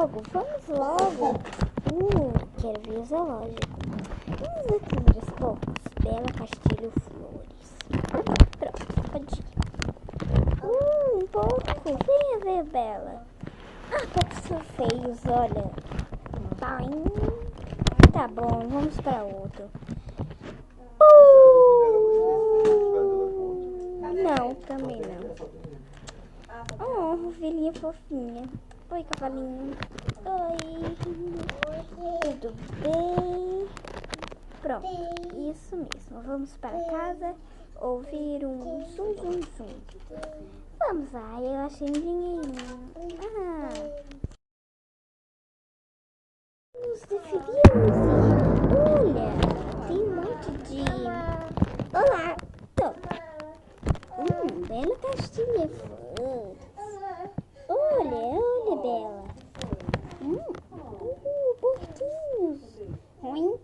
logo, vamos logo. Quero ver o zoológico. Vamos atender os poucos. Bela Castilho Flores. Pronto, pode ir. Um pouco, venha ver, Bela. Poucos são feios, olha. Tá bom, vamos pra outro. Não, também não. Filhinha fofinha. Oi, cavalinho. Oi. Tudo bem? Pronto, isso mesmo. Vamos para casa ouvir um zum, zum, zum. Vamos lá, eu achei um dinheirinho. Nos deveríamos ir. Olha, tem um monte de... Olá, Bela Castilha Flores. Olha, Bela. Porquinhos. Ruim.